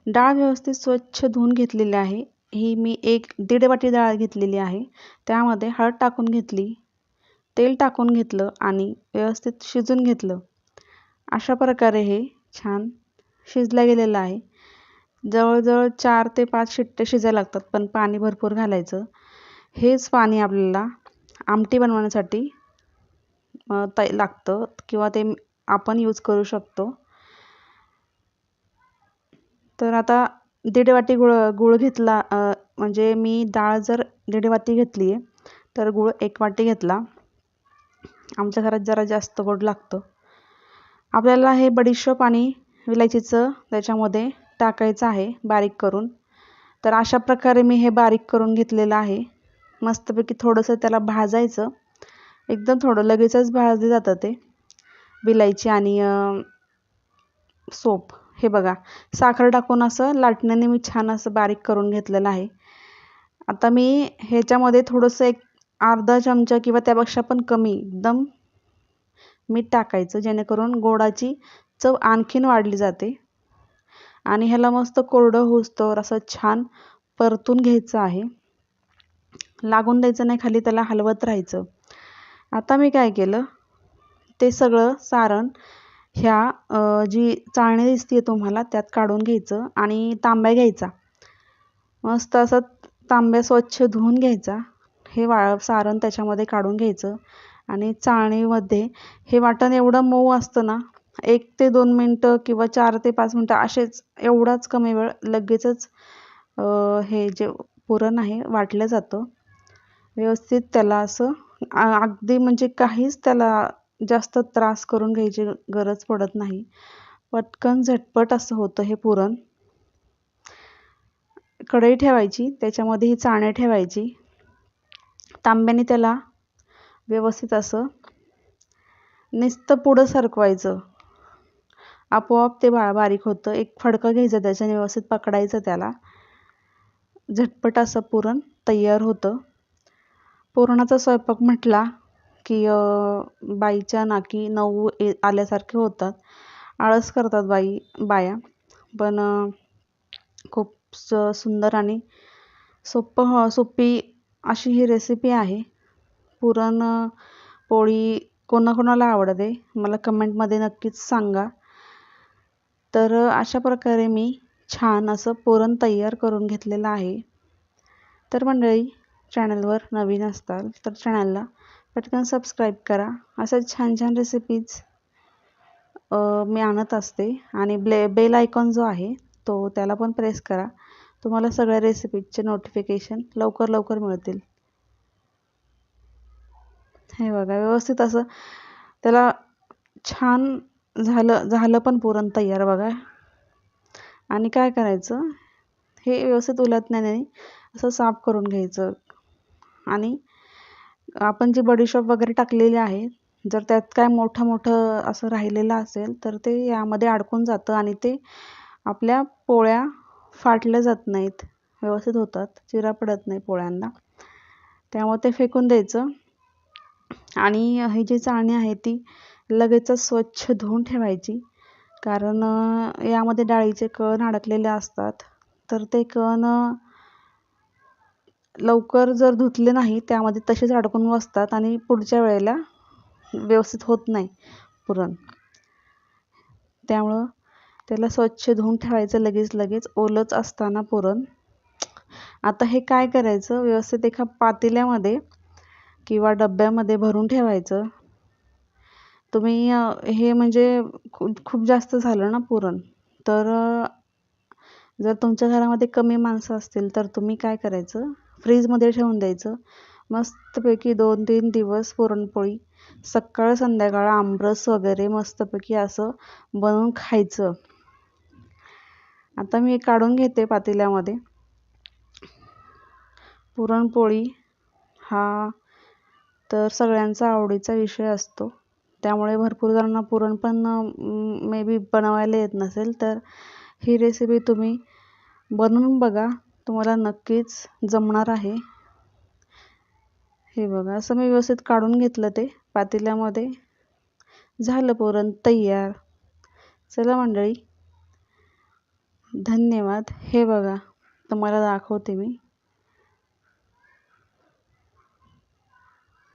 डाळ व्यवस्थित स्वच्छ धुवून घेतलेली आहे. ही मी 1-1.5 वाटी डाळ घेतलेली आहे. त्यामध्ये हळद टाकून घेतली, तेल टाकून घेतलं आणि व्यवस्थित शिजून घेतलं. अशा प्रकारे हे छान शिजलं गेलेलं आहे. जवळजवळ 4 ते 5 शिट्टे शिजायला लागतात, पण पाणी भरपूर घालायचं. हेच पाणी आपल्याला आमटी बनवण्यासाठी लागतं किंवा ते आपण यूज करू शकतो. तर आता 1.5 वाटी गूळ घेतला, म्हणजे मी डाळ जर 1.5 वाटी घेतली आहे तर गूळ 1 वाटी घेतला. आमच्या घरात जरा जास्त गोड लागतं. आपल्याला हे बडीशोप आणि विलायचीचं त्याच्यामध्ये टाकायचं आहे बारीक करून. तर अशा प्रकारे मी हे बारीक करून घेतलेलं आहे. मस्तपैकी थोडंसं त्याला भाजायचं, एकदम थोडं, लगेचच भाजले जातं ते विलायची आणि सोप. हे बघा, साखर टाकून असं लाटण्याने मी छान असं बारीक करून घेतलेलं आहे. आता मी ह्याच्यामध्ये थोडंसं एक अर्धा चमचा किंवा त्यापेक्षा पण कमी एकदम मीठ टाकायचं, जेणेकरून गोडाची चव आणखीन वाढली जाते. आणि ह्याला मस्त कोरडं होईस्तोवर असं छान परतून घ्यायचं आहे. लागून द्यायचं नाही खाली, त्याला हलवत राहायचं. आता मी काय केलं, ते सगळं सारण ह्या जी चाळणी दिसते तुम्हाला त्यात काढून घ्यायचं आणि तांब्या घ्यायचा. मस्त असं तांब्या स्वच्छ धुवून घ्यायचा. हे सारण त्याच्यामध्ये काढून घ्यायचं आणि चाळणीमध्ये हे वाटण एवढं मऊ असतं ना, 1 ते 2 मिनटं किंवा 4 ते 5 मिनटं असेच, एवढाच कमी वेळ लगेचच हे जे पुरण आहे वाटलं जातं. व्यवस्थित त्याला असं अगदी म्हणजे काहीच त्याला जास्त त्रास करून घ्यायची गरज पडत नाही. पटकन झटपट असं होतं हे पुरण. कढई ठेवायची, त्याच्यामध्ये ही चाळणी ठेवायची. तांब्याने त्याला व्यवस्थित असं नुसतं पुढं सरकवायचं, आपोआप ते बारीक होतं. एक फडकं घ्यायचं, त्याच्याने व्यवस्थित पकडायचं त्याला. झटपट असं पुरण तयार होतं. पुरणाचा स्वयंपाक म्हटला की बाईच्या नाकी 9 आल्यासारखे होतात. आळस करतात बाया, पण खूप सुंदर आणि सोपी अशी ही रेसिपी आहे. पुरण पोळी कोणाकोणाला आवडते मला कमेंटमध्ये नक्कीच सांगा. तर अशा प्रकारे मी छान असं पुरण तयार करून घेतलेलं आहे. तर मंडळी, चॅनलवर नवीन असताल तर चॅनलला पटकन सबस्क्राईब करा. असंच छान छान रेसिपीज मी आणत असते. आणि बेल आयकॉन जो आहे तो त्याला पण प्रेस करा. तुम्हाला सगळ्या रेसिपीजचे नोटिफिकेशन लवकर मिळतील. हे बघा, व्यवस्थित असं त्याला छान झालं पण पुरण तयार बघा. आणि काय करायचं, हे व्यवस्थित उलटण्याने असं साफ करून घ्यायचं. आणि आपण जी बडीशोप वगैरे टाकलेली आहे, जर त्यात काय मोठं असं राहिलेलं असेल तर ते यामध्ये अडकून जातं आणि ते आपल्या पोळ्या फाटल्या जात नाहीत, व्यवस्थित होतात, चिरा पडत नाही पोळ्यांना. त्यामुळे ते फेकून द्यायचं. आणि ही जी चाळणी आहे ती लगेचच स्वच्छ धुवून ठेवायची, कारण यामध्ये डाळीचे कण अडकलेले असतात. तर ते कण लवकर जर धुतले नाही, त्यामध्ये तसेच अडकून बसतात आणि पुढच्या वेळेला व्यवस्थित होत नाही पुरण. त्यामुळं त्याला स्वच्छ धुवून ठेवायचं लगेच ओलंच असताना पुरण. आता हे काय करायचं, व्यवस्थित एका पातेल्यामध्ये किंवा डब्यामध्ये भरून ठेवायचं. तुम्ही हे म्हणजे खूप जास्त झालं ना पुरण, तर जर तुमच्या घरामध्ये कमी माणसं असतील तर तुम्ही काय करायचं, फ्रीजमध्ये ठेवून द्यायचं. मस्तपैकी 2-3 दिवस पुरणपोळी सकाळ संध्याकाळ आमरस वगैरे मस्तपैकी असं बनवून खायचं. आता मी काढून घेते पातेल्यामध्ये. पुरणपोळी हा तर सगळ्यांचा आवडीचा विषय असतो. त्यामुळे भरपूर जणांना पुरण पण मे बी बनवायला येत नसेल, तर ही रेसिपी तुम्ही बनवून बघा, तुम्हाला नक्कीच जमणार आहे. हे बघा, असं मी व्यवस्थित काढून घेतलं ते पातेल्यामध्ये. झालं पुरण तयार. चला मंडळी, धन्यवाद. हे बघा तुम्हाला दाखवते मी.